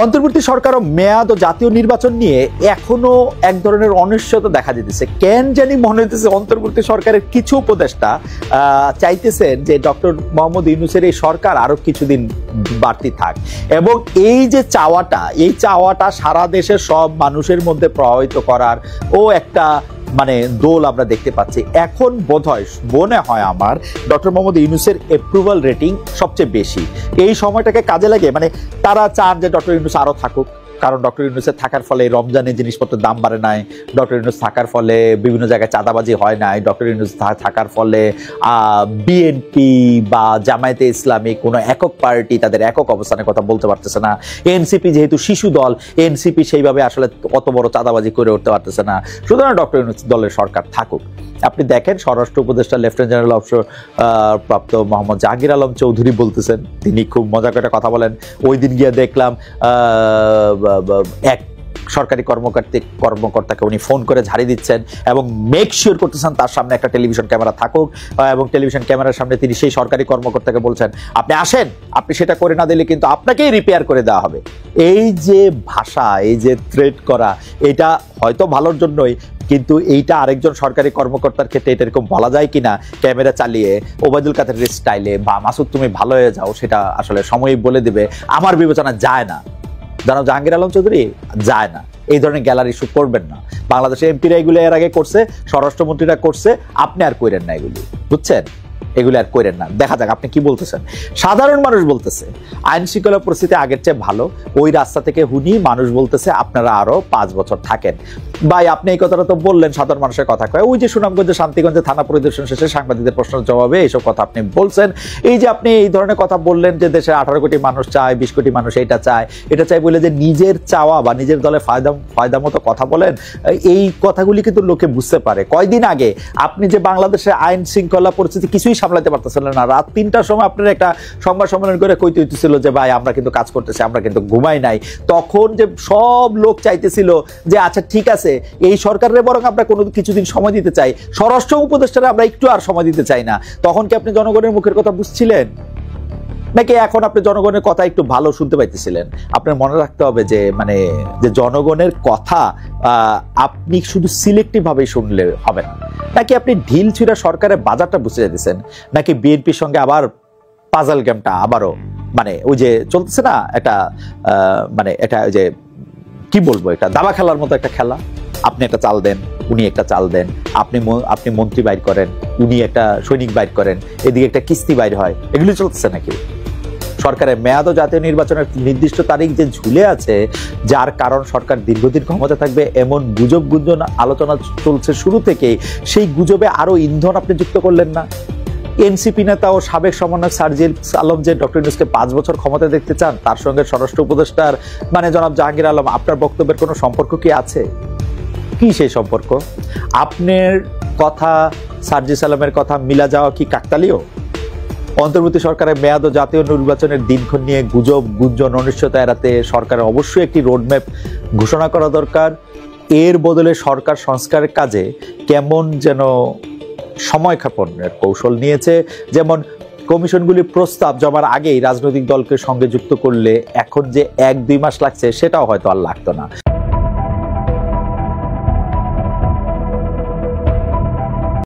অন্তর্বর্তী সরকার ও মেয়াদ ও জাতীয় নির্বাচন নিয়ে এখনো এক ধরনের অনিশ্চয়তা দেখা যেতেছে। কেন জানি মনে হইতেছে অন্তর্বর্তী সরকারের কিছু উপদেষ্টা চাইতেছেন যে ডক্টর মোহাম্মদ ইউনূসের এই সরকার আরো কিছুদিন বাড়তি থাক, এবং এই যে চাওয়াটা সারা দেশের সব মানুষের মধ্যে প্রভাবিত করার ও একটা দোল আমরা দেখতে পাচ্ছি। এখন মনে হয় আমার ডক্টর মোহাম্মদ ইউনূসের অ্যাপ্রুভাল রেটিং সবচেয়ে বেশি। এই সময়টাকে কাজে লাগে তারা চান যে ডক্টর ইউনূস আরো থাকুক, কারণ ডক্টর ইউনূসের থাকার ফলে রমজানে জিনিসপত্রের দাম বাড়ে নাই, ডক্টর ইউনূস থাকার ফলে বিভিন্ন জায়গায় চাঁদাবাজি হয় নাই, ডক্টর ইউনূস থাকার ফলে বিএনপি বা জামায়াতে ইসলামী কোনো একক পার্টি তাদের একক অবস্থানের কথা বলতে পারতেছে না। এনসিপি যেহেতু শিশু দল, এনসিপি সেইভাবে আসলে অত বড় চাঁদাবাজি করে উঠতে পারতেছে না। সুতরাং ডক্টর ইউনূস দলের সরকার থাকুক। আপনি দেখেন স্বরাষ্ট্র উপদেষ্টা লেফটেন্যান্ট জেনারেল অবসর প্রাপ্ত মোহাম্মদ জাহাঙ্গীর আলম চৌধুরী বলতেছেন, তিনি খুব মজা করে কথা বলেন। ওই দিন গিয়ে দেখলাম এক সরকারি কর্মকর্তাকে উনি ফোন করে ঝাড়ি দিচ্ছেন এবং মেক শিওর করতেছেন তার সামনে একটা টেলিভিশন ক্যামেরা থাকুক, এবং টেলিভিশন ক্যামেরার সামনে তিনি সেই সরকারি কর্মকর্তাকে বলছেন, আপনি আসেন, আপনি সেটা করে না দিলে কিন্তু আপনাকেই রিপেয়ার করে দেওয়া হবে। এই যে ভাষা, এই যে থ্রেট করা, এটা হয়তো ভালোর জন্যই, কিন্তু এইটা আরেকজন সরকারি কর্মকর্তার ক্ষেত্রে এটা এরকম বলা যায় কিনা ক্যামেরা চালিয়ে ওবায়দুল কাদেরের স্টাইলে বা মাসুদ তুমি ভালো হয়ে যাও, সেটা আসলে সময়ই বলে দেবে। আমার বিবেচনা যায় না, জনাব জাহাঙ্গীর আলম চৌধুরী যায় না, এই ধরনের গ্যালারি শো করবেন না। বাংলাদেশের এমপিরা এগুলো এর আগে করছে, স্বরাষ্ট্রমন্ত্রীরা করছে, আপনি আর কইরেন না এগুলি, বুঝছেন? এগুলো আর করেন না। দেখা যাক আপনি কি বলতেছেন। সাধারণ মানুষ বলতেছে আইন শৃঙ্খলা পরিস্থিতি আগের চেয়ে ভালো। ওই রাস্তা থেকে হুনি মানুষ বলতেছে আপনারা আরো 5 বছর থাকেন। ভাই আপনি এই কথাটা তো বললেন, সাধারণ মানুষের কথা কয়। ওই যে সুনামগঞ্জে শান্তিগঞ্জে থানা পরিদর্শন শেষে সাংবাদিকদের প্রশ্নের জবাবে এইসব কথা আপনি বলছেন। এই যে আপনি এই ধরনের কথা বললেন যে দেশে 18 কোটি মানুষ চায়, 20 কোটি মানুষ এটা চায় বলে যে নিজের চাওয়া বা নিজের দলে ফায়দা মতো কথা বলেন, এই কথাগুলি কিন্তু লোকে বুঝতে পারে। কয়দিন আগে আপনি যে বাংলাদেশের আইন শৃঙ্খলা পরিস্থিতি কিছুই সামলাতে পারতেছিলেন না, রাত 3টার সময় আপনার একটা সংবাদ সম্মেলন করে কইতে হইতেছিল যে ভাই আমরা কিন্তু কাজ করতেছি, আমরা কিন্তু ঘুমাই নাই। তখন যে সব লোক চাইতেছিল যে আচ্ছা ঠিক আছে, এই সরকারের বরং আমরা কোনো কিছুদিন সময় দিতে চাই, স্বরাষ্ট্র উপদেষ্টারা আমরা একটু আর সময় দিতে চাই না। তখন কি আপনি জনগণের মুখের কথা বুঝছিলেন, নাকি এখন আপনি জনগণের কথা একটু ভালো শুনতে পাইতেছিলেন? আপনার মনে রাখতে হবে যে যে জনগণের কথা আপনি শুধু সিলেক্টিভ ভাবে শুনলে হবে না। নাকি আপনি ঢিল ছুঁড়া সরকারের বাজারটা বুঝে যেতেছেন, নাকি বিএনপির সঙ্গে আবার পাজল গেমটা আবারও ওই যে চলতেছে না একটা এটা ওই যে কি বলবো, একটা দাবা খেলার মতো একটা খেলা। আপনি একটা চাল দেন, উনি একটা চাল দেন, আপনি মন্ত্রী বাইর করেন, উনি একটা সৈনিক বাইর করেন, এদিকে একটা কিস্তি বাইর হয়, এগুলি চলতেছে নাকি? সরকারের মেয়াদ ও জাতীয় নির্বাচনের নির্দিষ্ট তারিখ যে ঝুলে আছে, যার কারণ সরকার দীর্ঘদিন ক্ষমতা থাকবে এমন গুঞ্জন আলোচনা চলছে শুরু থেকেই। সেই গুজবে আরো ইন্ধন আপনি যুক্ত করলেন না? এনসিপি নেতা ও সাবেক সমন্বয়ক সার্জিল আলম যে ডক্টর ইউনূসকে 5 বছর ক্ষমতা দেখতে চান, তার সঙ্গে স্বরাষ্ট্র উপদেষ্টার জনাব জাহাঙ্গীর আলম আপনার বক্তব্যের কোনো সম্পর্ক কি আছে? কি সেই সম্পর্ক? আপনার কথা সার্জিস আলমের কথা মিলা যাওয়া কি কাকতালীয়? অন্তর্বর্তী সরকারের মেয়াদ ও জাতীয় নির্বাচনের দিনক্ষণ নিয়ে গুঞ্জন অনিশ্চয়তা এড়াতে সরকারের অবশ্যই একটি রোডম্যাপ ঘোষণা করা দরকার। এর বদলে সরকার সংস্কারের কাজে কেমন যেন সময়ক্ষেপণের কৌশল নিয়েছে। যেমন কমিশনগুলির প্রস্তাব জমার আগেই রাজনৈতিক দলকে সঙ্গে যুক্ত করলে এখন যে 1-2 মাস লাগছে সেটাও হয়তো আর লাগতো না।